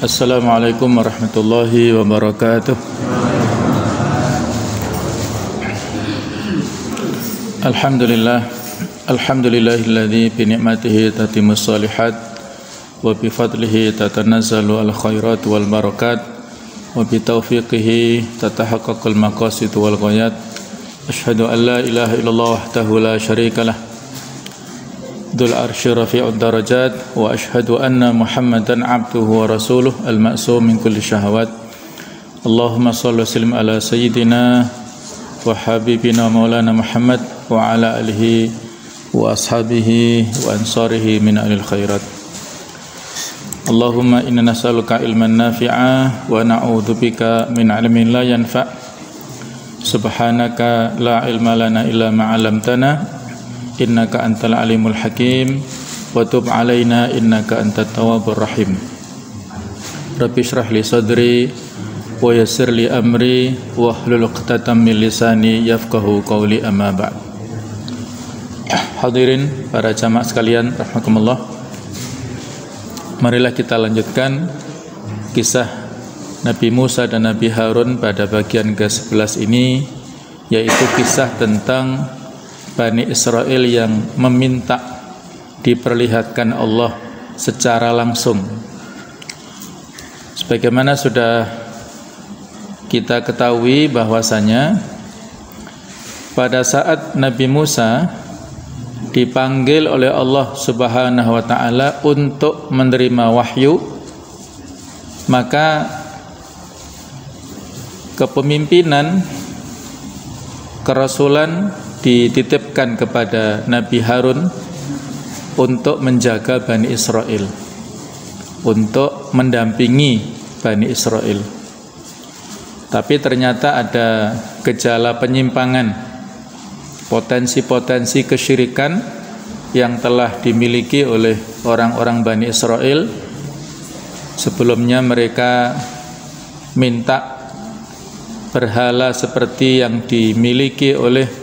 Assalamualaikum warahmatullahi wabarakatuh. Alhamdulillahilladzi bi ni'matihi tatimmus shalihat wa bi fadlihi tatanazzalu al khairat wal barakat wa bi taufiqihi tatahaqqaqul maqasid wal ghayat. Asyhadu an la ilaha illallah wahdahu la syarikalah Dzul arsy rafi'ud darajat wa asyhadu anna Muhammadan abduhu wa rasuluh al-ma'sum min kulli syahawat. Allahumma shalli wa sallim ala sayyidina wa habibina maulana Muhammad wa ala alihi wa ashabihi wa ansarihi min alil khairat. Allahumma inna nas'aluka ilman nafi'a wa na'udzubika min ilmin la yanfa'. Subhanaka la ilma lana illa ma 'allamtana innaka antal alimul hakim wa tub alaina innaka antat tawwabur rahim. Rabbi shrah li sadri wa yassir li amri wa hlul 'uqdatam min lisani yafqahu qawli, amma ba'd. Hadirin para jamaah sekalian rahimakumullah, marilah kita lanjutkan kisah Nabi Musa dan Nabi Harun pada bagian ke-11 ini, yaitu kisah tentang Bani Israel yang meminta diperlihatkan Allah secara langsung. Sebagaimana sudah kita ketahui bahwasanya pada saat Nabi Musa dipanggil oleh Allah Subhanahu wa taala untuk menerima wahyu, maka kepemimpinan kerasulan dititipkan kepada Nabi Harun untuk menjaga Bani Israel, untuk mendampingi Bani Israel. Tapi ternyata ada gejala penyimpangan, potensi-potensi kesyirikan yang telah dimiliki oleh orang-orang Bani Israel. Sebelumnya mereka minta berhala seperti yang dimiliki oleh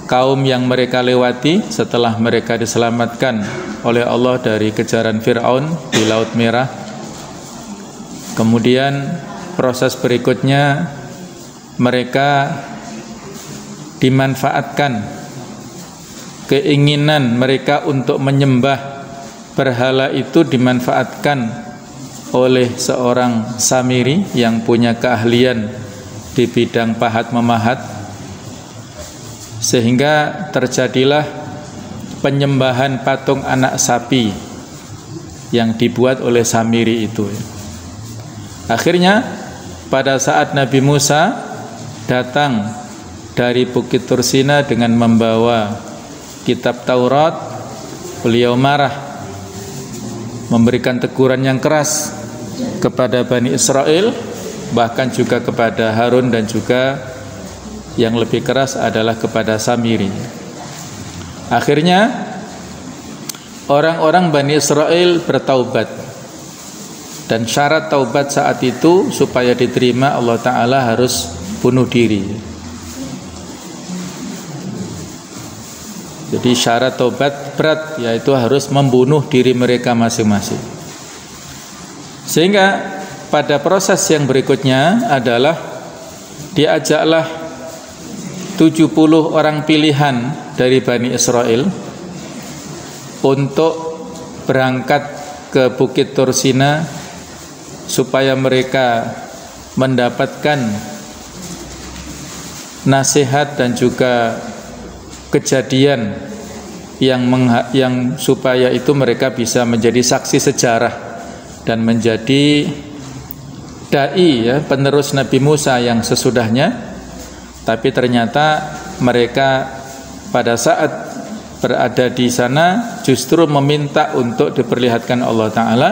kaum yang mereka lewati setelah mereka diselamatkan oleh Allah dari kejaran Fir'aun di Laut Merah. Kemudian proses berikutnya mereka dimanfaatkan keinginan mereka untuk menyembah berhala itu, dimanfaatkan oleh seorang Samiri yang punya keahlian di bidang pahat memahat, sehingga terjadilah penyembahan patung anak sapi yang dibuat oleh Samiri itu. Akhirnya pada saat Nabi Musa datang dari Bukit Tursina dengan membawa kitab Taurat, beliau marah, memberikan teguran yang keras kepada Bani Israel, bahkan juga kepada Harun, dan juga yang lebih keras adalah kepada Samiri. Akhirnya orang-orang Bani Israel bertaubat, dan syarat taubat saat itu supaya diterima Allah Ta'ala harus bunuh diri. Jadi syarat taubat berat, yaitu harus membunuh diri mereka masing-masing. Sehingga pada proses yang berikutnya adalah diajaklah 70 orang pilihan dari Bani Israel untuk berangkat ke Bukit Tursina supaya mereka mendapatkan nasihat dan juga kejadian yang supaya itu mereka bisa menjadi saksi sejarah dan menjadi dai, ya, penerus Nabi Musa yang sesudahnya. Tapi ternyata mereka pada saat berada di sana justru meminta untuk diperlihatkan Allah Ta'ala.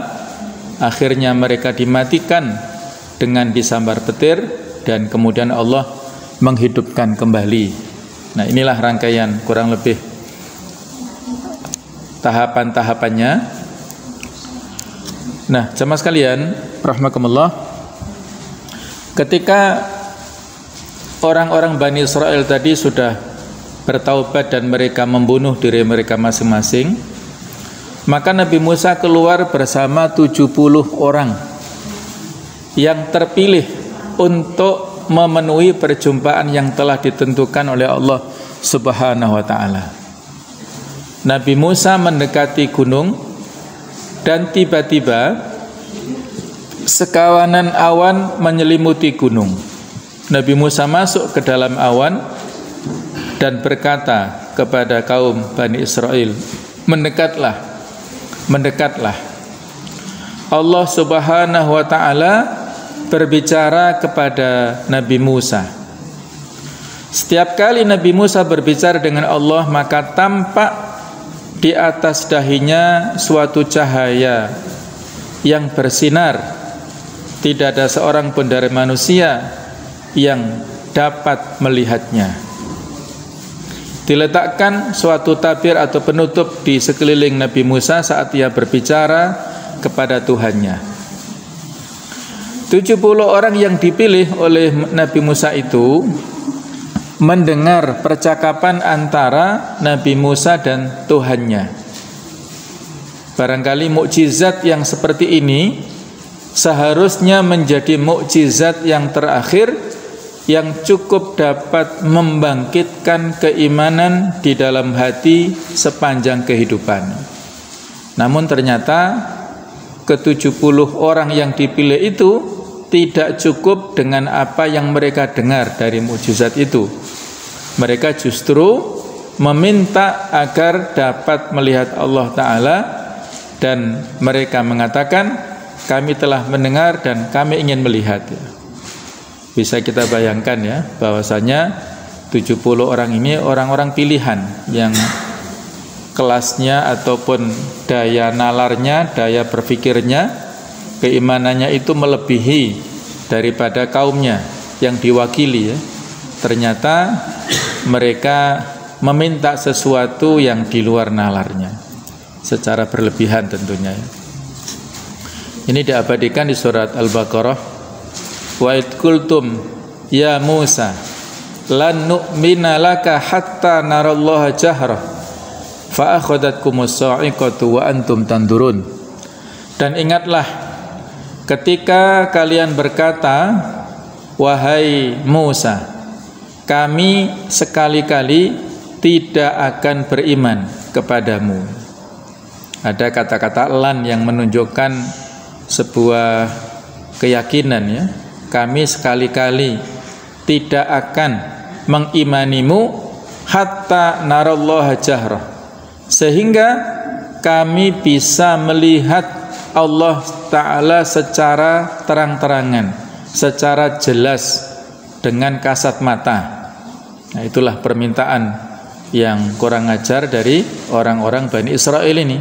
Akhirnya mereka dimatikan dengan disambar petir, dan kemudian Allah menghidupkan kembali. Nah, inilah rangkaian kurang lebih tahapan-tahapannya. Nah, jemaah sekalian rahimakumullah, ketika orang-orang Bani Israel tadi sudah bertaubat dan mereka membunuh diri mereka masing-masing, Maka Nabi Musa keluar bersama 70 orang yang terpilih untuk memenuhi perjumpaan yang telah ditentukan oleh Allah Subhanahu wa ta'ala. Nabi Musa mendekati gunung dan tiba-tiba sekawanan awan menyelimuti gunung. Nabi Musa masuk ke dalam awan dan berkata kepada kaum Bani Israel, mendekatlah, mendekatlah. Allah Subhanahu wa ta'ala berbicara kepada Nabi Musa. Setiap kali Nabi Musa berbicara dengan Allah, maka tampak di atas dahinya suatu cahaya yang bersinar. Tidak ada seorang pun dari manusia yang dapat melihatnya. Diletakkan suatu tabir atau penutup di sekeliling Nabi Musa saat ia berbicara kepada Tuhannya. 70 orang yang dipilih oleh Nabi Musa itu mendengar percakapan antara Nabi Musa dan Tuhannya. Barangkali mukjizat yang seperti ini seharusnya menjadi mukjizat yang terakhir yang cukup dapat membangkitkan keimanan di dalam hati sepanjang kehidupan. Namun ternyata ke-70 orang yang dipilih itu tidak cukup dengan apa yang mereka dengar dari mukjizat itu. Mereka justru meminta agar dapat melihat Allah Ta'ala, dan mereka mengatakan, kami telah mendengar dan kami ingin melihat. Bisa kita bayangkan ya, bahwasanya 70 orang ini orang-orang pilihan yang kelasnya ataupun daya nalarnya, daya berpikirnya, keimanannya itu melebihi daripada kaumnya yang diwakili ya. Ternyata mereka meminta sesuatu yang di luar nalarnya secara berlebihan tentunya ya. Ini diabadikan di surat Al-Baqarah. Wa id qultum ya Musa lan nu'mina laka hatta narallaha jahra fa akhadhatkumus sa'iqatu wa antum tandurun. Dan ingatlah ketika kalian berkata, wahai Musa, kami sekali-kali tidak akan beriman kepadamu. Ada kata-kata lan yang menunjukkan sebuah keyakinan ya. Kami sekali-kali tidak akan mengimanimu hatta narallaha jahra, sehingga kami bisa melihat Allah Ta'ala secara terang-terangan, secara jelas dengan kasat mata. Nah, itulah permintaan yang kurang ajar dari orang-orang Bani Israel ini,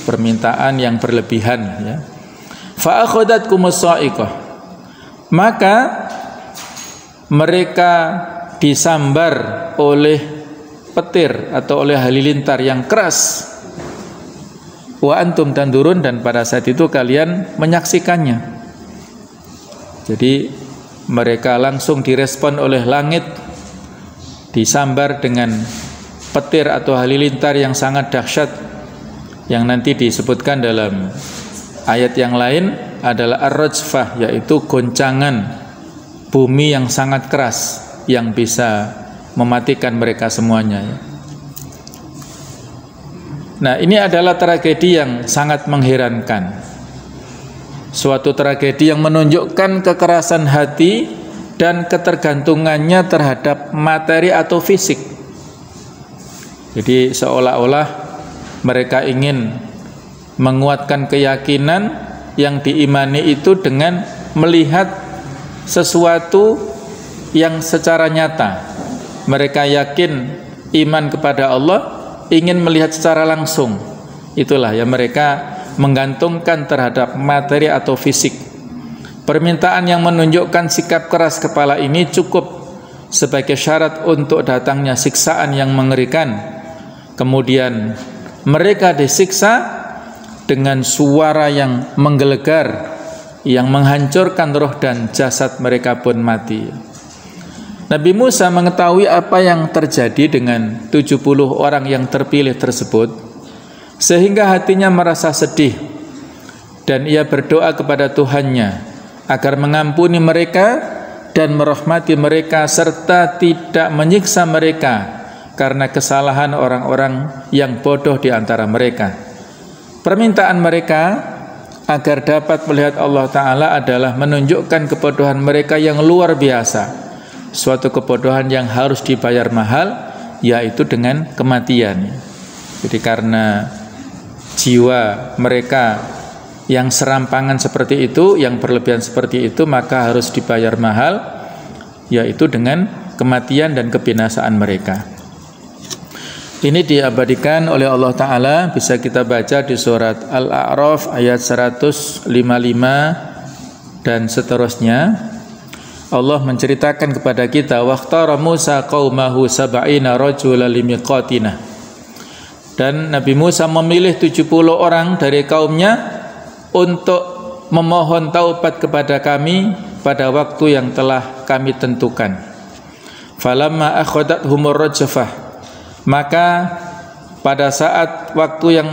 permintaan yang berlebihan ya. Fa akhadhatkumus sa'iqah, maka mereka disambar oleh petir atau oleh halilintar yang keras. Wa antum tandurun, dan pada saat itu kalian menyaksikannya. Jadi mereka langsung direspon oleh langit, disambar dengan petir atau halilintar yang sangat dahsyat, yang nanti disebutkan dalam ayat yang lain adalah ar-rajfah, yaitu goncangan bumi yang sangat keras yang bisa mematikan mereka semuanya ya. Nah, ini adalah tragedi yang sangat mengherankan. Suatu tragedi yang menunjukkan kekerasan hati dan ketergantungannya terhadap materi atau fisik. Jadi seolah-olah mereka ingin menguatkan keyakinan yang diimani itu dengan melihat sesuatu yang secara nyata. Mereka yakin iman kepada Allah, ingin melihat secara langsung. Itulah yang mereka menggantungkan terhadap materi atau fisik. Permintaan yang menunjukkan sikap keras kepala ini cukup sebagai syarat untuk datangnya siksaan yang mengerikan. Kemudian mereka disiksa dengan suara yang menggelegar, yang menghancurkan roh dan jasad mereka pun mati. Nabi Musa mengetahui apa yang terjadi dengan 70 orang yang terpilih tersebut. sehingga hatinya merasa sedih, dan ia berdoa kepada Tuhannya agar mengampuni mereka dan merahmati mereka serta tidak menyiksa mereka karena kesalahan orang-orang yang bodoh di antara mereka. Permintaan mereka agar dapat melihat Allah Ta'ala adalah menunjukkan kebodohan mereka yang luar biasa, suatu kebodohan yang harus dibayar mahal, yaitu dengan kematian. Jadi karena jiwa mereka yang serampangan seperti itu, yang berlebihan seperti itu, maka harus dibayar mahal, yaitu dengan kematian dan kebinasaan mereka. Ini diabadikan oleh Allah Ta'ala, bisa kita baca di surat Al-A'raf ayat 155 dan seterusnya. Allah menceritakan kepada kita, waqtara Musa qaumahu sab'ina rajulan limiqatina. Dan Nabi Musa memilih 70 orang dari kaumnya untuk memohon taubat kepada kami pada waktu yang telah kami tentukan. Falamma akhadathumur rajfah, maka pada saat waktu yang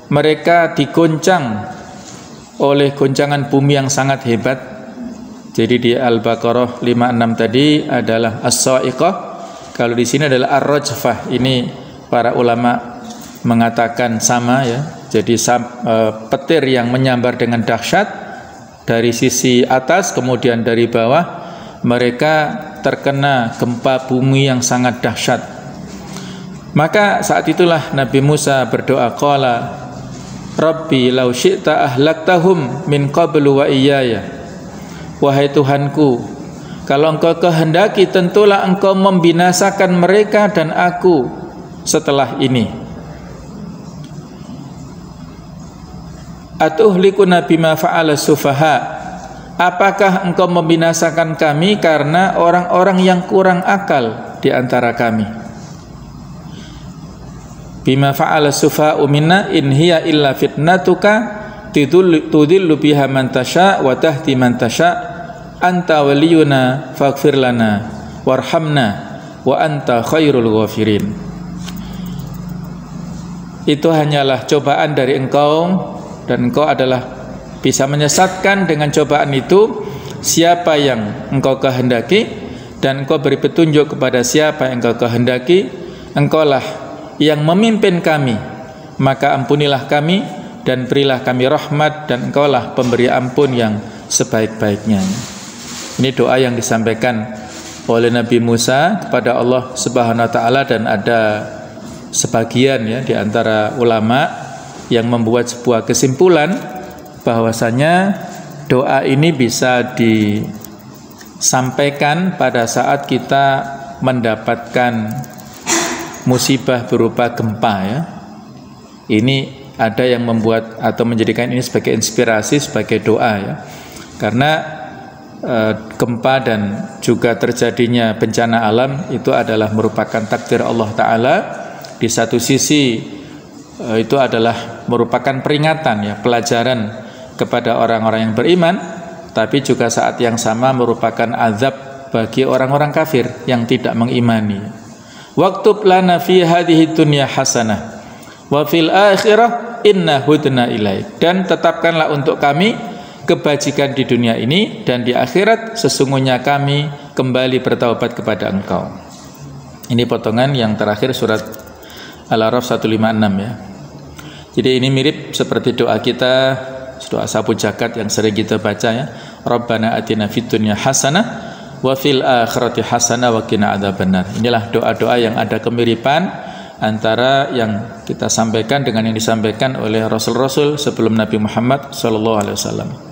mereka digoncang oleh goncangan bumi yang sangat hebat. Jadi di Al-Baqarah 56 tadi adalah as-sa'iqah, kalau di sini adalah ar-rajfah. Ini para ulama mengatakan sama ya. Jadi petir yang menyambar dengan dahsyat dari sisi atas kemudian dari bawah, mereka terkena gempa bumi yang sangat dahsyat. Maka saat itulah Nabi Musa berdoa, qala Rabbi law syi'ta ahlaktahum min qablu wa iyaya. Wahai Tuhanku, kalau Engkau kehendaki tentulah Engkau membinasakan mereka dan aku setelah ini. Atuhlikuna bima fa'ala sufaha. Apakah Engkau membinasakan kami karena orang-orang yang kurang akal di antara kami? Bima fa'ala sufa'u minna in hiya illa fitnatuka tudillu biha man tasha wa tahdi man tasha anta waliyuna faghfir lana warhamna wa anta khairul ghafirin. Itu hanyalah cobaan dari Engkau, dan Engkau adalah bisa menyesatkan dengan cobaan itu siapa yang Engkau kehendaki, dan Engkau beri petunjuk kepada siapa yang Engkau kehendaki. Engkaulah yang memimpin kami, maka ampunilah kami dan berilah kami rahmat, dan Engkaulah pemberi ampun yang sebaik-baiknya. Ini doa yang disampaikan oleh Nabi Musa kepada Allah Subhanahu wa taala, dan ada sebagian ya di antara ulama yang membuat sebuah kesimpulan bahwasanya doa ini bisa disampaikan pada saat kita mendapatkan musibah berupa gempa ya. Ini ada yang membuat atau menjadikan ini sebagai inspirasi, sebagai doa ya. Karena gempa dan juga terjadinya bencana alam itu adalah merupakan takdir Allah Ta'ala. Di satu sisi itu adalah merupakan peringatan ya, pelajaran kepada orang-orang yang beriman, tapi juga saat yang sama merupakan azab bagi orang-orang kafir yang tidak mengimani. Waktub lana fi hadhihi dunya hasanah wa fil akhirah inna hudna ilaik. Dan tetapkanlah untuk kami kebajikan di dunia ini, dan di akhirat sesungguhnya kami kembali bertaubat kepada Engkau. Ini potongan yang terakhir surat Al-A'raf 156 ya. Jadi ini mirip seperti doa kita, doa sapu jagat yang sering kita baca ya. Rabbana atina fid dunya hasanah wa fil akhirati hasanah wa qina adzabannar. Inilah doa-doa yang ada kemiripan antara yang kita sampaikan dengan yang disampaikan oleh Rasul-Rasul sebelum Nabi Muhammad SAW.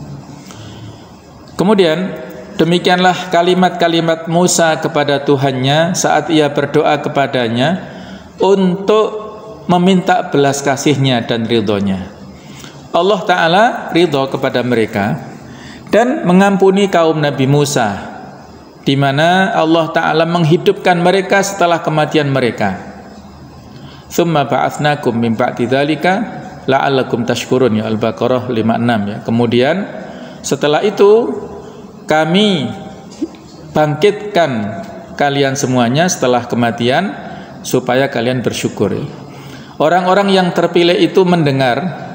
Kemudian demikianlah kalimat-kalimat Musa kepada Tuhannya saat ia berdoa kepadanya untuk meminta belas kasihnya dan ridhonya. Allah Ta'ala ridho kepada mereka dan mengampuni kaum Nabi Musa, di mana Allah Ta'ala menghidupkan mereka setelah kematian mereka. Tsumma ba'atsnakum min ba'di dzalika la'allakum tashkurun ya, Al-Baqarah 56 ya. Kemudian setelah itu kami bangkitkan kalian semuanya setelah kematian supaya kalian bersyukur ya. Orang-orang yang terpilih itu mendengar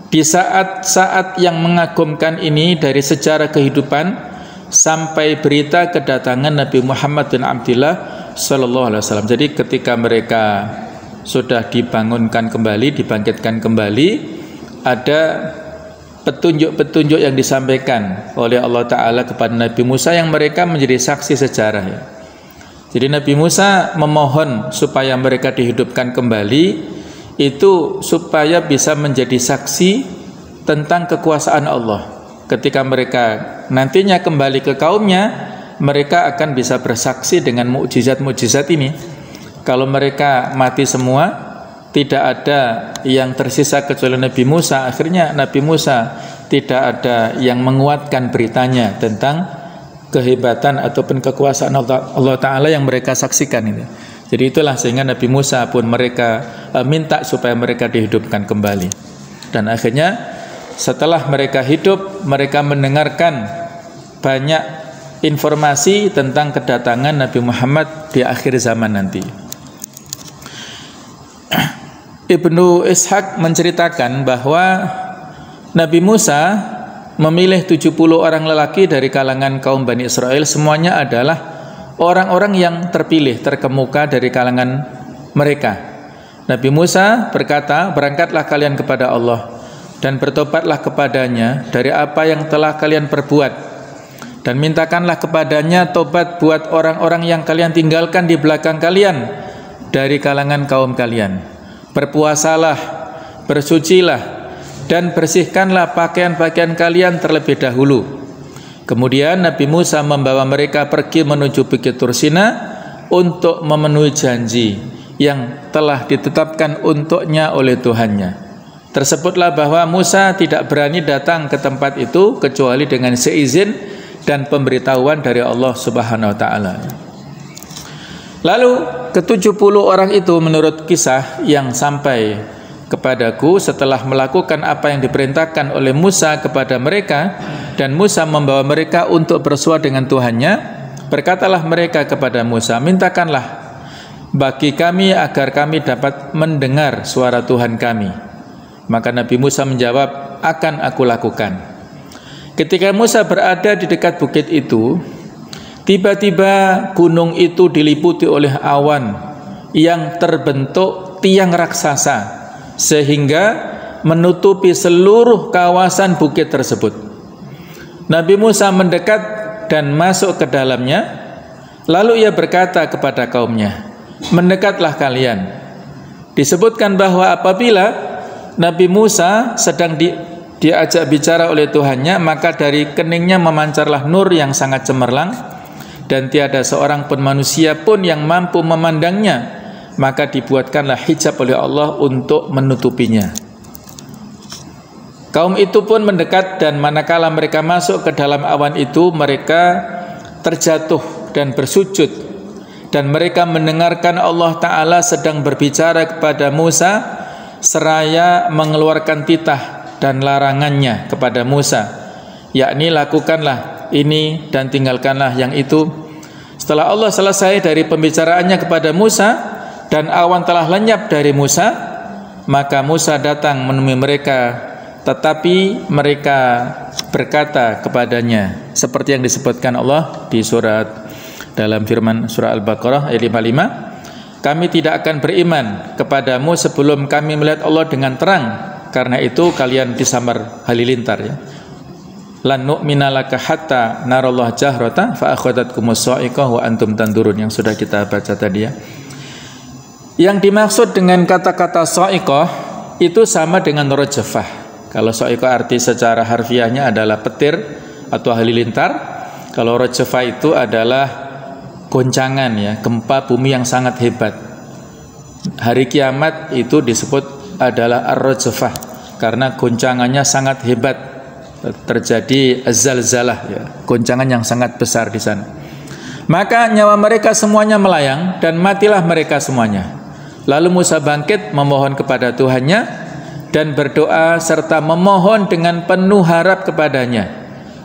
di saat-saat yang mengagumkan ini dari sejarah kehidupan sampai berita kedatangan Nabi Muhammad bin Abdullah sallallahu alaihi wasallam. Jadi ketika mereka sudah dibangunkan kembali, dibangkitkan kembali, ada petunjuk-petunjuk yang disampaikan oleh Allah Ta'ala kepada Nabi Musa yang mereka menjadi saksi sejarah ya. Jadi Nabi Musa memohon supaya mereka dihidupkan kembali, itu supaya bisa menjadi saksi tentang kekuasaan Allah. Ketika mereka nantinya kembali ke kaumnya, mereka akan bisa bersaksi dengan mukjizat-mukjizat ini. Kalau mereka mati semua, tidak ada yang tersisa kecuali Nabi Musa. Akhirnya Nabi Musa tidak ada yang menguatkan beritanya tentang kehebatan ataupun kekuasaan Allah Ta'ala yang mereka saksikan ini. Jadi itulah sehingga Nabi Musa pun mereka minta supaya mereka dihidupkan kembali. Dan akhirnya setelah mereka hidup, mereka mendengarkan banyak informasi tentang kedatangan Nabi Muhammad di akhir zaman nanti. Ibnu Ishaq menceritakan bahwa Nabi Musa memilih 70 orang lelaki dari kalangan kaum Bani Israel, semuanya adalah orang-orang yang terpilih, terkemuka dari kalangan mereka. Nabi Musa berkata, berangkatlah kalian kepada Allah dan bertobatlah kepadanya dari apa yang telah kalian perbuat, dan mintakanlah kepadanya tobat buat orang-orang yang kalian tinggalkan di belakang kalian dari kalangan kaum kalian. Berpuasalah, bersucilah, dan bersihkanlah pakaian-pakaian kalian terlebih dahulu. Kemudian Nabi Musa membawa mereka pergi menuju Bukit Tursina untuk memenuhi janji yang telah ditetapkan untuknya oleh Tuhannya. Tersebutlah bahwa Musa tidak berani datang ke tempat itu kecuali dengan seizin dan pemberitahuan dari Allah Subhanahu wa Ta'ala. Lalu ke-70 orang itu menurut kisah yang sampai kepadaku setelah melakukan apa yang diperintahkan oleh Musa kepada mereka, dan Musa membawa mereka untuk bersua dengan Tuhannya, berkatalah mereka kepada Musa, mintakanlah bagi kami agar kami dapat mendengar suara Tuhan kami. Maka Nabi Musa menjawab, akan aku lakukan. Ketika Musa berada di dekat bukit itu, tiba-tiba gunung itu diliputi oleh awan yang terbentuk tiang raksasa sehingga menutupi seluruh kawasan bukit tersebut. Nabi Musa mendekat dan masuk ke dalamnya, lalu ia berkata kepada kaumnya, mendekatlah kalian. Disebutkan bahwa apabila Nabi Musa sedang diajak bicara oleh Tuhannya, maka dari keningnya memancarlah nur yang sangat cemerlang, dan tiada seorang pun manusia pun yang mampu memandangnya, maka dibuatkanlah hijab oleh Allah untuk menutupinya. Kaum itu pun mendekat, dan manakala mereka masuk ke dalam awan itu, mereka terjatuh dan bersujud, dan mereka mendengarkan Allah Ta'ala sedang berbicara kepada Musa seraya mengeluarkan titah dan larangannya kepada Musa, yakni lakukanlah ini dan tinggalkanlah yang itu. Setelah Allah selesai dari pembicaraannya kepada Musa dan awan telah lenyap dari Musa, maka Musa datang menemui mereka, tetapi mereka berkata kepadanya seperti yang disebutkan Allah di surat dalam firman surah Al-Baqarah ayat 55, kami tidak akan beriman kepadamu sebelum kami melihat Allah dengan terang, karena itu kalian disamar halilintar ya. Lan nu'mina laka hatta narallah jahrata fa akhadhatkumus sa'iqah wa antum tandurun, yang sudah kita baca tadi ya. Yang dimaksud dengan kata-kata sa'iqah itu sama dengan rajafah. Kalau sa'iqah arti secara harfiahnya adalah petir atau halilintar. Kalau rajafah itu adalah goncangan ya, gempa bumi yang sangat hebat. Hari kiamat itu disebut adalah ar-rajafah karena goncangannya sangat hebat, terjadi zalzalah ya, goncangan yang sangat besar di sana. Maka nyawa mereka semuanya melayang dan matilah mereka semuanya. Lalu Musa bangkit memohon kepada Tuhannya dan berdoa serta memohon dengan penuh harap kepadanya.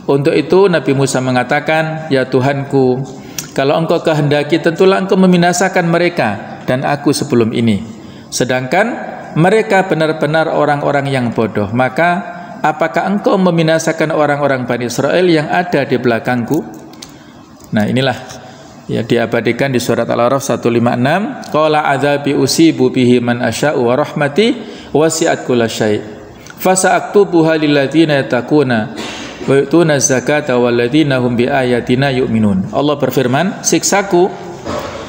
Untuk itu Nabi Musa mengatakan, ya Tuhanku, kalau engkau kehendaki tentulah engkau membinasakan mereka dan aku sebelum ini. Sedangkan mereka benar-benar orang-orang yang bodoh. Maka apakah engkau membinasakan orang-orang Bani Israel yang ada di belakangku? Nah, inilah ya diabadikan di surat Al-A'raf 156. Qala adzabi usibu bihi man asya'u wa rahmati wasi'at kullasyai'. Fasa'aktubuha lil ladzina yattaquna wa yu'tuna zakata wal ladzina hum bi ayatina yu'minun. Allah berfirman, siksaku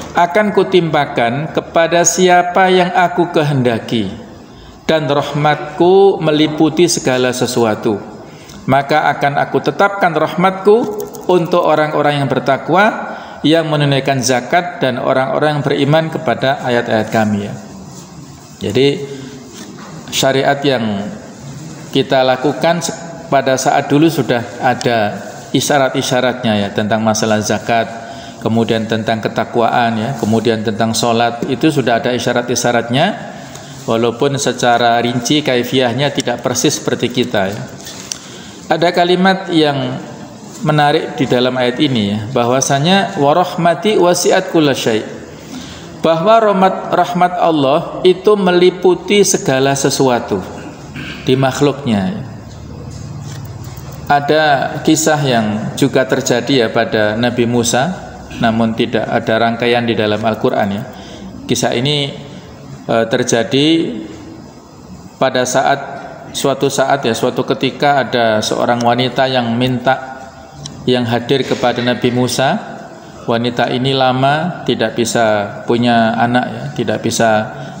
akan kutimpakan kepada siapa yang aku kehendaki, dan rahmatku meliputi segala sesuatu. Maka akan aku tetapkan rahmatku untuk orang-orang yang bertakwa, yang menunaikan zakat, dan orang-orang yang beriman kepada ayat-ayat kami ya. Jadi syariat yang kita lakukan pada saat dulu sudah ada isyarat-isyaratnya ya, tentang masalah zakat, kemudian tentang ketakwaan ya, kemudian tentang sholat, itu sudah ada isyarat-isyaratnya, walaupun secara rinci kaifiahnya tidak persis seperti kita ya. Ada kalimat yang menarik di dalam ayat ini ya, bahwasanya warahmati wasi'at kullasyai', bahwa rahmat Allah itu meliputi segala sesuatu di makhluknya ya. Ada kisah yang juga terjadi ya pada Nabi Musa, namun tidak ada rangkaian di dalam Al-Quran ya. Kisah ini terjadi pada suatu ketika ada seorang wanita yang hadir kepada Nabi Musa. Wanita ini lama tidak bisa punya anak ya, tidak bisa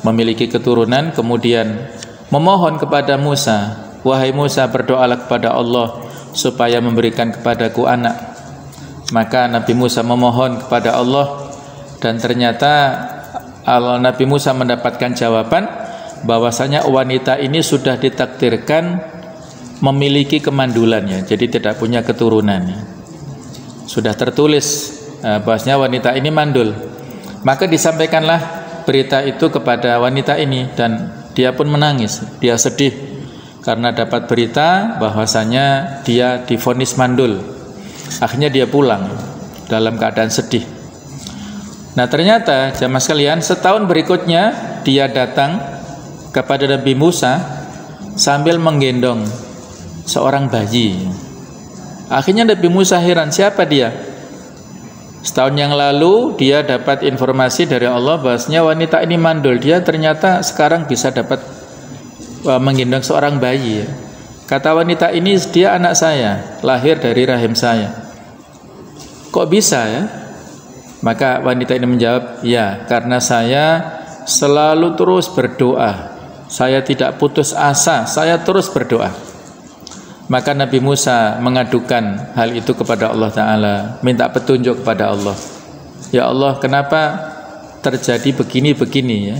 memiliki keturunan, kemudian memohon kepada Musa, wahai Musa, berdoalah kepada Allah supaya memberikan kepadaku anak. Maka Nabi Musa memohon kepada Allah, dan ternyata Nabi Musa mendapatkan jawaban bahwasanya wanita ini sudah ditakdirkan memiliki kemandulannya, jadi tidak punya keturunan. Sudah tertulis bahwasanya wanita ini mandul. Maka disampaikanlah berita itu kepada wanita ini, dan dia pun menangis, dia sedih karena dapat berita bahwasanya dia divonis mandul. Akhirnya dia pulang dalam keadaan sedih. Nah, ternyata jamaah sekalian, setahun berikutnya dia datang kepada Nabi Musa sambil menggendong seorang bayi. Akhirnya Nabi Musa heran, siapa dia? Setahun yang lalu dia dapat informasi dari Allah bahwasanya wanita ini mandul, dia ternyata sekarang bisa dapat menggendong seorang bayi. Kata wanita ini, dia anak saya, lahir dari rahim saya. Kok bisa ya? Maka wanita ini menjawab, ya, karena saya selalu terus berdoa, saya tidak putus asa, saya terus berdoa. Maka Nabi Musa mengadukan hal itu kepada Allah Ta'ala, minta petunjuk kepada Allah. Ya Allah, kenapa terjadi begini-begini ya?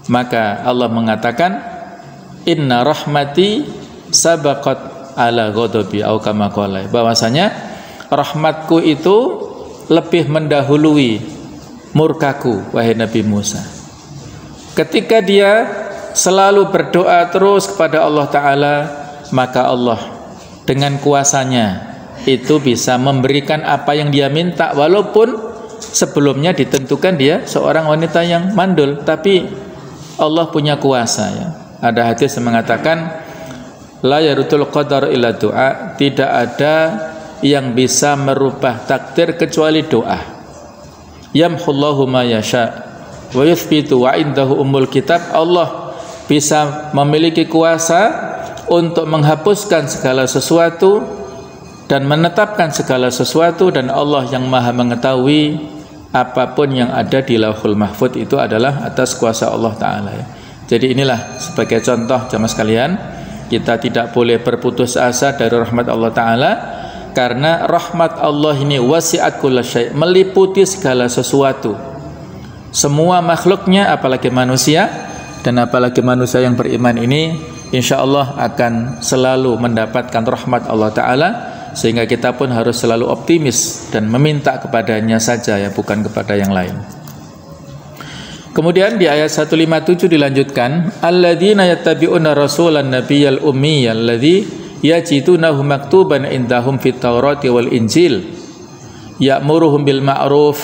Maka Allah mengatakan, inna rahmati sabaqat ala ghadabi au kama qala, bahwasanya rahmatku itu lebih mendahului murkaku, wahai Nabi Musa. Ketika dia selalu berdoa terus kepada Allah Ta'ala, maka Allah dengan kuasanya itu bisa memberikan apa yang dia minta, walaupun sebelumnya ditentukan dia seorang wanita yang mandul, tapi Allah punya kuasa ya. Ada hadis yang mengatakan, la yarutul qadar illa doa, tidak ada yang bisa merubah takdir kecuali doa. Yamhullahu ma yasha wa yuthbitu wa indahu ummul kitab. Allah bisa memiliki kuasa untuk menghapuskan segala sesuatu dan menetapkan segala sesuatu, dan Allah yang maha mengetahui apapun yang ada di Lauhul Mahfuz itu adalah atas kuasa Allah Ta'ala ya. Jadi inilah sebagai contoh jamaah sekalian, kita tidak boleh berputus asa dari rahmat Allah Ta'ala, karena rahmat Allah ini wasi'at kullasyai', meliputi segala sesuatu, semua makhluknya, apalagi manusia, dan apalagi manusia yang beriman ini insya Allah akan selalu mendapatkan rahmat Allah Ta'ala, sehingga kita pun harus selalu optimis dan meminta kepadanya saja ya, bukan kepada yang lain. Kemudian di ayat 157 dilanjutkan, alladzina yattabi'una rasulan nabiyyal ummiyal ladzi yajidunahu maktuban indahum fit taurati wal injil ya'muruhum bil ma'ruf,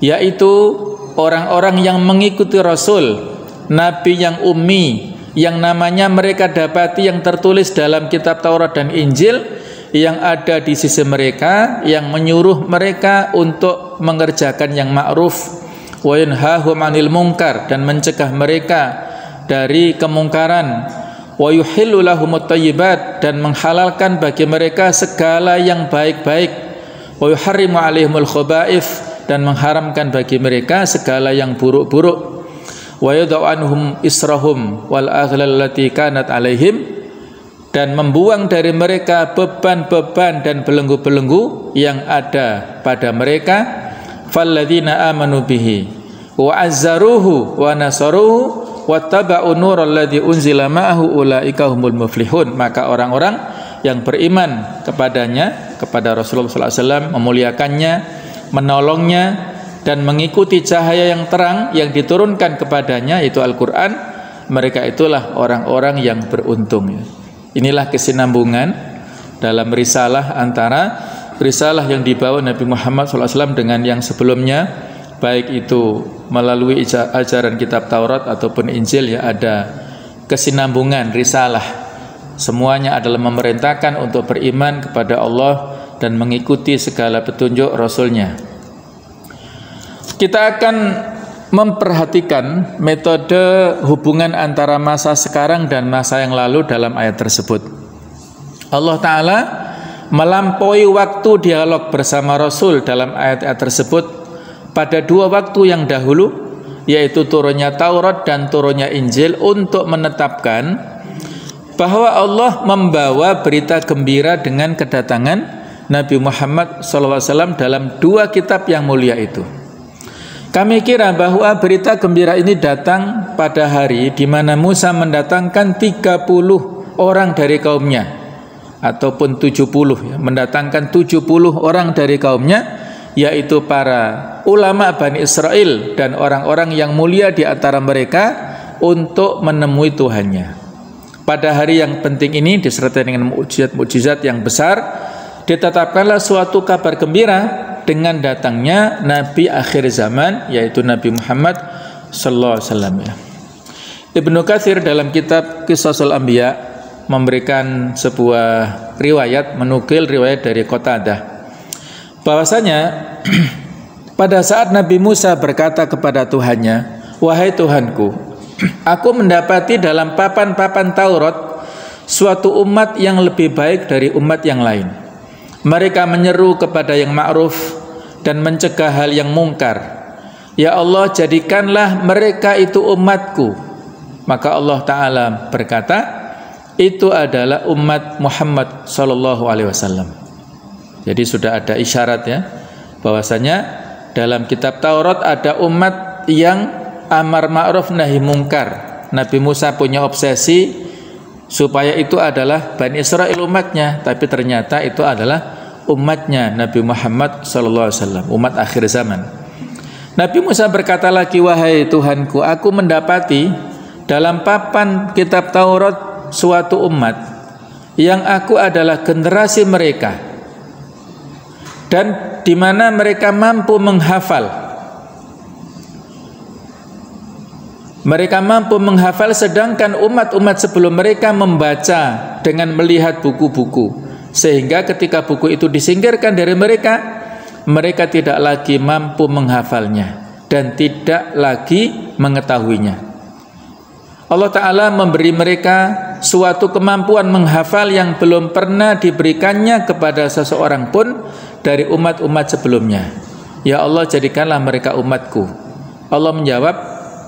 yaitu orang-orang yang mengikuti Rasul nabi yang ummi, yang namanya mereka dapati yang tertulis dalam kitab Taurat dan Injil, yang ada di sisi mereka, yang menyuruh mereka untuk mengerjakan yang ma'ruf, wa yanhahum 'anil munkar, dan mencegah mereka dari kemungkaran, wa yuhillu lahumut thayyibat, dan menghalalkan bagi mereka segala yang baik-baik, wa yuharrimu 'alaihimul khaba'ith, dan mengharamkan bagi mereka segala yang buruk-buruk, wa yadau anhum israhum wal aghlal lati kanat 'alaihim, dan membuang dari mereka beban-beban dan belenggu-belenggu yang ada pada mereka. Falladzina amanu bihi wa azzaruhu wa nasaruhu wattaba'u nural ladzi unzila ma'ahu ulaika humul muflihun. Maka orang-orang yang beriman kepadanya, kepada Rasulullah SAW, memuliakannya, menolongnya, dan mengikuti cahaya yang terang yang diturunkan kepadanya, yaitu Al-Quran, mereka itulah orang-orang yang beruntung. Inilah kesinambungan dalam risalah antara risalah yang dibawa Nabi Muhammad SAW dengan yang sebelumnya, baik itu melalui ajaran kitab Taurat ataupun Injil, ya, ada kesinambungan risalah. Semuanya adalah memerintahkan untuk beriman kepada Allah dan mengikuti segala petunjuk Rasulnya. Kita akan memperhatikan metode hubungan antara masa sekarang dan masa yang lalu dalam ayat tersebut. Allah Ta'ala melampaui waktu dialog bersama Rasul dalam ayat-ayat tersebut pada dua waktu yang dahulu, yaitu turunnya Taurat dan turunnya Injil, untuk menetapkan bahwa Allah membawa berita gembira dengan kedatangan Nabi Muhammad SAW dalam dua kitab yang mulia itu. Kami kira bahwa berita gembira ini datang pada hari di mana Musa mendatangkan 30 orang dari kaumnya, ataupun 70, ya, mendatangkan 70 orang dari kaumnya, yaitu para ulama Bani Israel dan orang-orang yang mulia di antara mereka, untuk menemui Tuhannya. Pada hari yang penting ini, disertai dengan mukjizat-mukjizat yang besar, ditetapkanlah suatu kabar gembira dengan datangnya Nabi akhir zaman, yaitu Nabi Muhammad sallallahu alaihi wasallam. Ibnu Katsir dalam kitab Qisasul Anbiya memberikan sebuah riwayat, menukil riwayat dari Qatadah, bahwasanya pada saat Nabi Musa berkata kepada Tuhannya, "Wahai Tuhanku, aku mendapati dalam papan-papan Taurat suatu umat yang lebih baik dari umat yang lain. Mereka menyeru kepada yang ma'ruf dan mencegah hal yang mungkar. Ya Allah, jadikanlah mereka itu umatku." Maka Allah Ta'ala berkata, itu adalah umat Muhammad sallallahu alaihi wasallam. Jadi sudah ada isyarat, ya, bahwasanya dalam kitab Taurat ada umat yang amar ma'ruf nahi mungkar. Nabi Musa punya obsesi supaya itu adalah Bani Israel umatnya, tapi ternyata itu adalah umatnya Nabi Muhammad SAW, umat akhir zaman. Nabi Musa berkata lagi, "Wahai Tuhanku, aku mendapati dalam papan kitab Taurat suatu umat yang aku adalah generasi mereka, dan di mana mereka mampu menghafal. Mereka mampu menghafal, sedangkan umat-umat sebelum mereka membaca dengan melihat buku-buku, sehingga ketika buku itu disingkirkan dari mereka, mereka tidak lagi mampu menghafalnya dan tidak lagi mengetahuinya. Allah Ta'ala memberi mereka suatu kemampuan menghafal yang belum pernah diberikannya kepada seseorang pun dari umat-umat sebelumnya. Ya Allah, jadikanlah mereka umatku." Allah menjawab,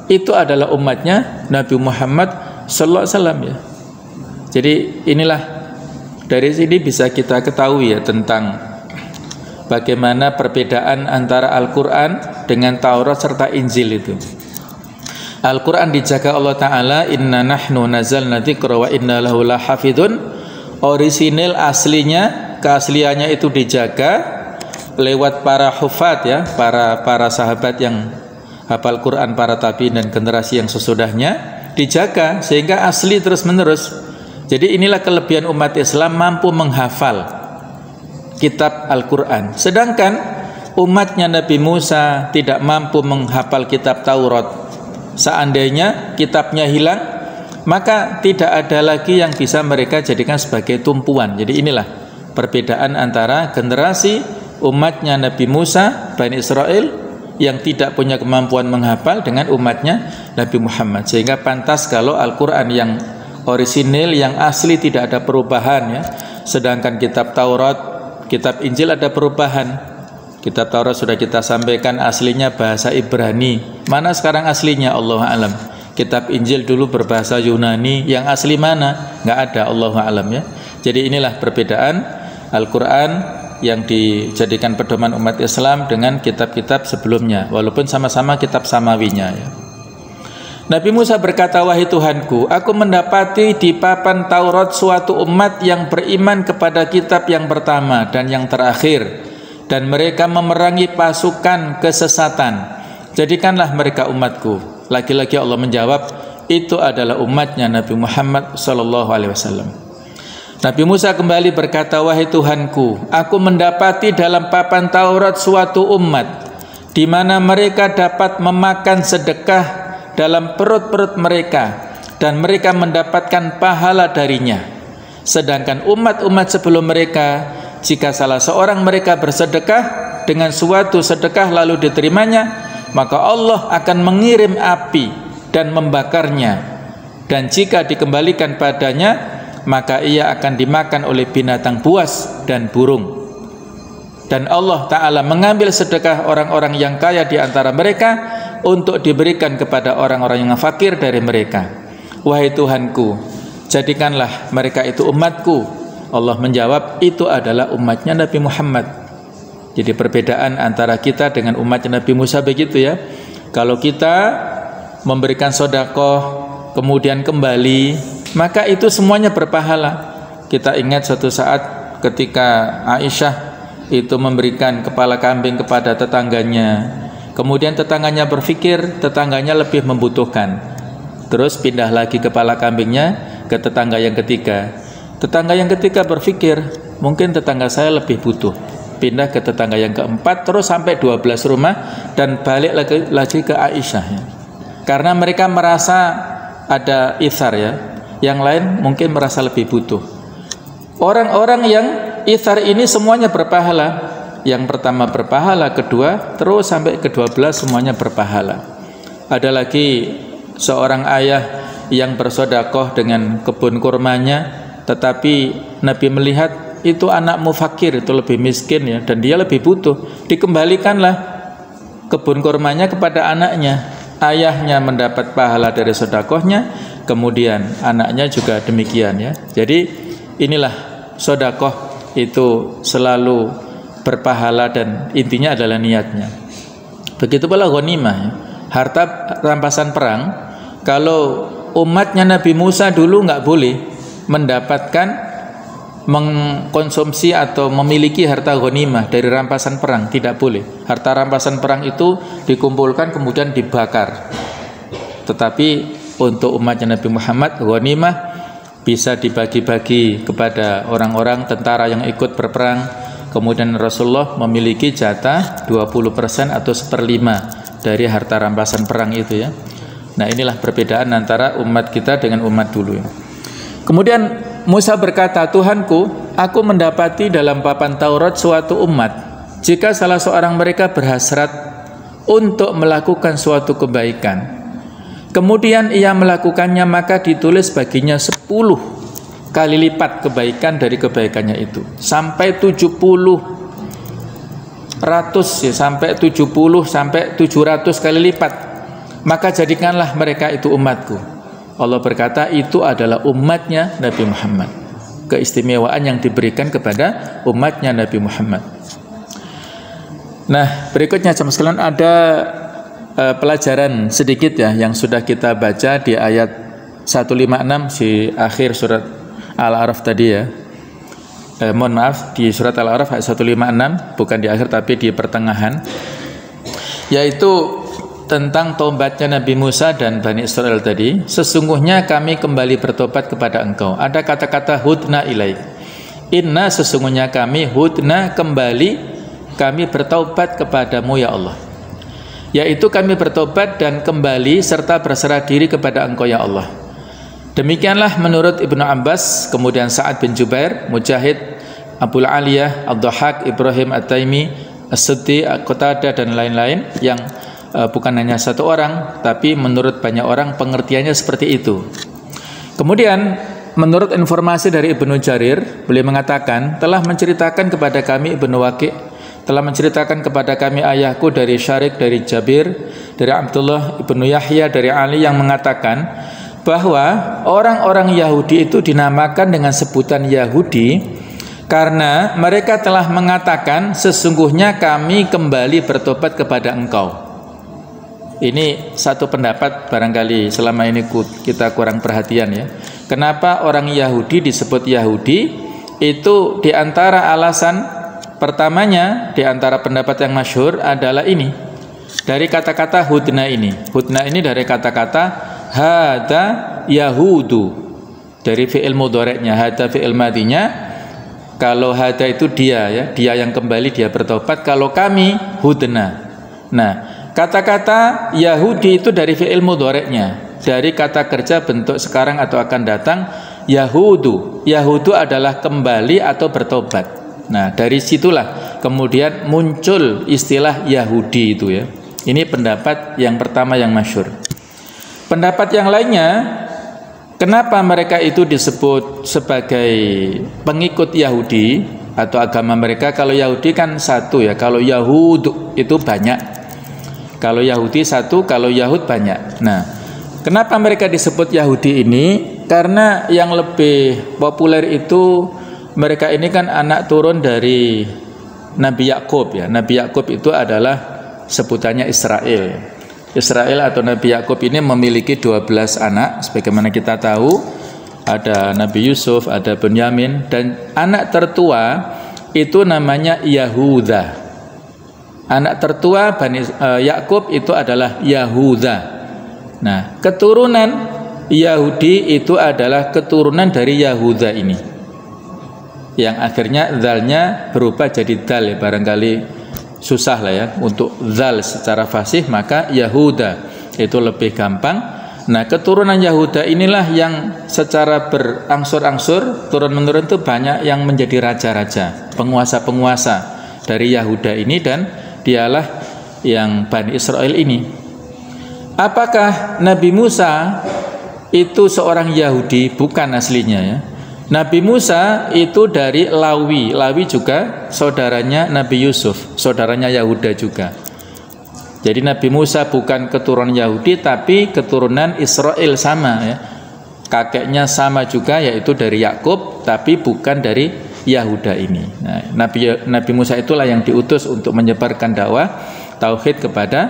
itu adalah umatnya Nabi Muhammad sallallahu alaihi wasallam, ya. Jadi inilah, dari sini bisa kita ketahui, ya, tentang bagaimana perbedaan antara Al-Quran dengan Taurat serta Injil itu. Al-Quran dijaga Allah Ta'ala, "Inna nahnu nazalna dzikra wa inna lahu lahafidun." Orisinil aslinya, keasliannya itu dijaga lewat para hufat, ya, para sahabat yang hafal Quran, para tabi'in dan generasi yang sesudahnya, dijaga sehingga asli terus menerus. Jadi inilah kelebihan umat Islam, mampu menghafal kitab Al-Quran. Sedangkan umatnya Nabi Musa tidak mampu menghafal kitab Taurat, Seandainya kitabnya hilang, maka tidak ada lagi yang bisa mereka jadikan sebagai tumpuan. Jadi inilah perbedaan antara generasi umatnya Nabi Musa, Bani Israel, yang tidak punya kemampuan menghafal, dengan umatnya Nabi Muhammad. Sehingga pantas kalau Al-Quran yang orisinil, yang asli, tidak ada perubahan ya. Sedangkan kitab Taurat, kitab Injil ada perubahan. Kitab Taurat sudah kita sampaikan aslinya bahasa Ibrani. Mana sekarang aslinya? Allahu a'lam. Kitab Injil dulu berbahasa Yunani, yang asli mana? Nggak ada, Allahu a'lam ya. Jadi inilah perbedaan Al-Quran yang dijadikan pedoman umat Islam dengan kitab-kitab sebelumnya, walaupun sama-sama kitab samawinya ya. Nabi Musa berkata, wahai Tuhanku, aku mendapati di papan Taurat suatu umat yang beriman kepada kitab yang pertama dan yang terakhir, dan mereka memerangi pasukan kesesatan. Jadikanlah mereka umatku. Lagi-lagi Allah menjawab, itu adalah umatnya Nabi Muhammad SAW. Nabi Musa kembali berkata, wahai Tuhanku, aku mendapati dalam papan Taurat suatu umat di mana mereka dapat memakan sedekah dalam perut-perut mereka dan mereka mendapatkan pahala darinya. Sedangkan umat-umat sebelum mereka, jika salah seorang mereka bersedekah dengan suatu sedekah lalu diterimanya, maka Allah akan mengirim api dan membakarnya, dan jika dikembalikan padanya, maka ia akan dimakan oleh binatang buas dan burung. Dan Allah Ta'ala mengambil sedekah orang-orang yang kaya di antara mereka untuk diberikan kepada orang-orang yang fakir dari mereka. Wahai Tuhanku, jadikanlah mereka itu umatku. Allah menjawab, itu adalah umatnya Nabi Muhammad. Jadi perbedaan antara kita dengan umatnya Nabi Musa begitu ya. Kalau kita memberikan sedekah kemudian kembali, maka itu semuanya berpahala. Kita ingat suatu saat ketika Aisyah itu memberikan kepala kambing kepada tetangganya, kemudian tetangganya berpikir tetangganya lebih membutuhkan, terus pindah lagi kepala kambingnya ke tetangga yang ketiga. Tetangga yang ketiga berpikir, mungkin tetangga saya lebih butuh, pindah ke tetangga yang keempat, terus sampai 12 rumah, dan balik lagi ke Aisyah ya. Karena mereka merasa ada ithar ya, yang lain mungkin merasa lebih butuh. Orang-orang yang ithar ini semuanya berpahala. Yang pertama berpahala, kedua, terus sampai ke-12 semuanya berpahala. Ada lagi seorang ayah yang bersedekah dengan kebun kurmanya, tetapi Nabi melihat itu anakmu fakir, itu lebih miskin ya, dan dia lebih butuh. Dikembalikanlah kebun kurmanya kepada anaknya. Ayahnya mendapat pahala dari sedekahnya, kemudian anaknya juga demikian ya. Jadi inilah sedekah itu selalu berpahala dan intinya adalah niatnya. Begitu pula ghanimah ya. Harta rampasan perang, kalau umatnya Nabi Musa dulu nggak boleh mendapatkan, mengkonsumsi atau memiliki harta ghanimah dari rampasan perang, tidak boleh. Harta rampasan perang itu dikumpulkan kemudian dibakar. Tetapi untuk umatnya Nabi Muhammad, ghanimah bisa dibagi-bagi kepada orang-orang tentara yang ikut berperang. Kemudian Rasulullah memiliki jatah 20% atau 1/5 dari harta rampasan perang itu ya. Nah, inilah perbedaan antara umat kita dengan umat dulu ya. Kemudian Musa berkata, Tuhanku, aku mendapati dalam papan Taurat suatu umat, jika salah seorang mereka berhasrat untuk melakukan suatu kebaikan, kemudian ia melakukannya, maka ditulis baginya 10 kali lipat kebaikan dari kebaikannya itu, sampai 70 ratus ya, sampai 70 sampai 700 kali lipat. Maka jadikanlah mereka itu umatku. Allah berkata, itu adalah umatnya Nabi Muhammad. Keistimewaan yang diberikan kepada umatnya Nabi Muhammad. Nah, berikutnya jemaah sekalian ada pelajaran sedikit ya yang sudah kita baca di ayat 156 di akhir surat Al-A'raf tadi ya. Mohon maaf, di surat Al-A'raf ayat 156, bukan di akhir tapi di pertengahan, yaitu tentang taubatnya Nabi Musa dan Bani Israel tadi. Sesungguhnya kami kembali bertobat kepada engkau. Ada kata-kata hudna ilaik. Inna, sesungguhnya kami, hudna, kembali, kami bertaubat kepadamu ya Allah. yaitu kami bertobat dan kembali serta berserah diri kepada Engkau ya Allah. Demikianlah menurut Ibnu Abbas, kemudian Sa'ad bin Jubair, Mujahid, Abul Aliyah, Ad-Dhahhak, Ibrahim At-Taimi, As-Suddi, Qatadah dan lain-lain, yang bukan hanya satu orang, tapi menurut banyak orang pengertiannya seperti itu. Kemudian menurut informasi dari Ibnu Jarir, beliau mengatakan telah menceritakan kepada kami Ibnu Waqi', telah menceritakan kepada kami ayahku dari Syarik, dari Jabir, dari Abdullah Ibnu Yahya, dari Ali, yang mengatakan bahwa orang-orang Yahudi itu dinamakan dengan sebutan Yahudi karena mereka telah mengatakan sesungguhnya kami kembali bertobat kepada Engkau. Ini satu pendapat barangkali selama ini kita kurang perhatian ya. Kenapa orang Yahudi disebut Yahudi? Itu diantara alasan pertamanya, diantara pendapat yang masyhur adalah ini, dari kata-kata hudna ini. Hudna ini dari kata-kata hada yahudu, dari fi'il mudhari'nya. Hada fi'il madinya. Kalau hada itu dia ya, dia yang kembali, dia bertobat. Kalau kami hudna. Nah, kata-kata Yahudi itu dari fi'il mudhari'nya, dari kata kerja bentuk sekarang atau akan datang, Yahudu. Yahudu adalah kembali atau bertobat. Nah, dari situlah kemudian muncul istilah Yahudi itu ya. Ini pendapat yang pertama yang masyhur. Pendapat yang lainnya, kenapa mereka itu disebut sebagai pengikut Yahudi atau agama mereka? Kalau Yahudi kan satu ya, kalau Yahud itu banyak. Kalau Yahudi satu, kalau Yahud banyak. Nah, kenapa mereka disebut Yahudi ini? Karena yang lebih populer itu mereka ini kan anak turun dari Nabi Yakub ya. Nabi Yakub itu adalah sebutannya Israel. Israel atau Nabi Yakub ini memiliki 12 anak, sebagaimana kita tahu. Ada Nabi Yusuf, ada Benyamin, dan anak tertua itu namanya Yahuda. Anak tertua Yakub itu adalah Yahuda. Nah, keturunan Yahudi itu adalah keturunan dari Yahuda ini, yang akhirnya dzalnya berubah jadi dal ya, barangkali susah lah ya untuk dzal secara fasih, maka Yahuda itu lebih gampang. Nah, keturunan Yahuda inilah yang secara berangsur-angsur turun-menurun itu banyak yang menjadi raja-raja, penguasa-penguasa dari Yahuda ini, dan dialah yang Bani Israel ini. Apakah Nabi Musa itu seorang Yahudi? Bukan aslinya ya. Nabi Musa itu dari Lawi. Lawi juga saudaranya Nabi Yusuf, saudaranya Yahuda juga. Jadi Nabi Musa bukan keturunan Yahudi, tapi keturunan Israel sama ya. Kakeknya sama juga, yaitu dari Yakub, tapi bukan dari Yahuda ini. Nah, Nabi Musa itulah yang diutus untuk menyebarkan dakwah tauhid kepada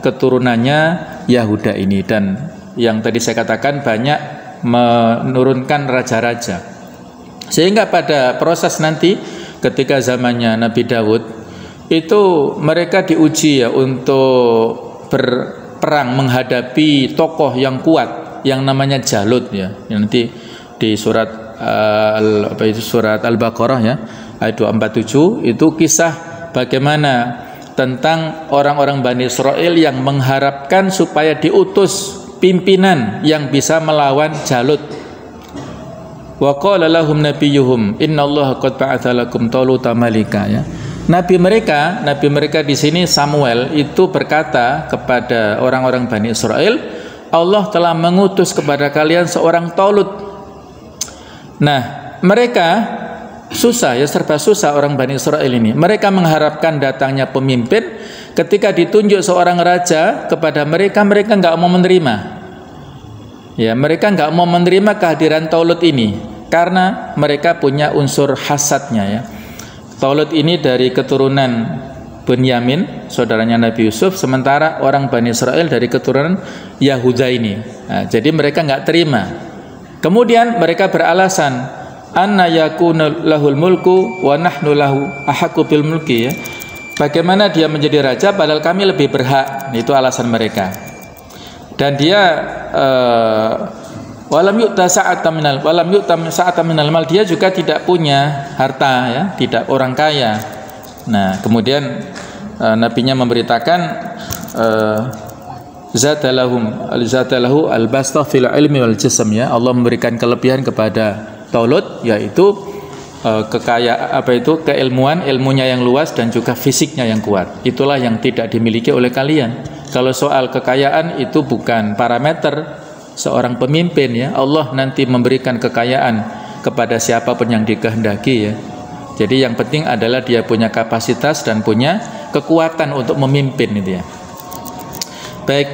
keturunannya Yahuda ini, dan yang tadi saya katakan banyak menurunkan raja-raja. Sehingga pada proses nanti ketika zamannya Nabi Daud itu mereka diuji ya untuk berperang menghadapi tokoh yang kuat yang namanya Jalut ya. Nanti di surat surat Al-Baqarah ya, ayat 247 itu kisah bagaimana tentang orang-orang Bani Israel yang mengharapkan supaya diutus pimpinan yang bisa melawan Jalut. Wa qala lahum nabiyyuhum innallaha qad ba'atha lakum taluta malika ya. Nabi mereka di sini Samuel itu berkata kepada orang-orang Bani Israel, Allah telah mengutus kepada kalian seorang Talut. Nah, mereka susah ya, serba susah orang Bani Israel ini. Mereka mengharapkan datangnya pemimpin. Ketika ditunjuk seorang raja kepada mereka, mereka nggak mau menerima. Ya, mereka nggak mau menerima kehadiran Talut ini karena mereka punya unsur hasadnya ya. Talut ini dari keturunan Benyamin, saudaranya Nabi Yusuf, sementara orang Bani Israel dari keturunan Yahuda ini. Nah, jadi mereka nggak terima. Kemudian mereka beralasan, anna yakunu lahul mulku wa nahnu lahu ahaqqu bil mulki ya. Bagaimana dia menjadi raja padahal kami lebih berhak. Itu alasan mereka. Dan dia walam yu'ta sa'atan minal mal, dia juga tidak punya harta ya, tidak orang kaya. Nah, kemudian nabinya memberitakan zatalahu al-basta fil ilmi wal jism, ya. Allah memberikan kelebihan kepada Talut, yaitu keilmuan, ilmunya yang luas dan juga fisiknya yang kuat. Itulah yang tidak dimiliki oleh kalian. Kalau soal kekayaan itu bukan parameter seorang pemimpin, ya. Allah nanti memberikan kekayaan kepada siapapun yang dikehendaki, ya. Jadi yang penting adalah dia punya kapasitas dan punya kekuatan untuk memimpin, itu ya. Baik,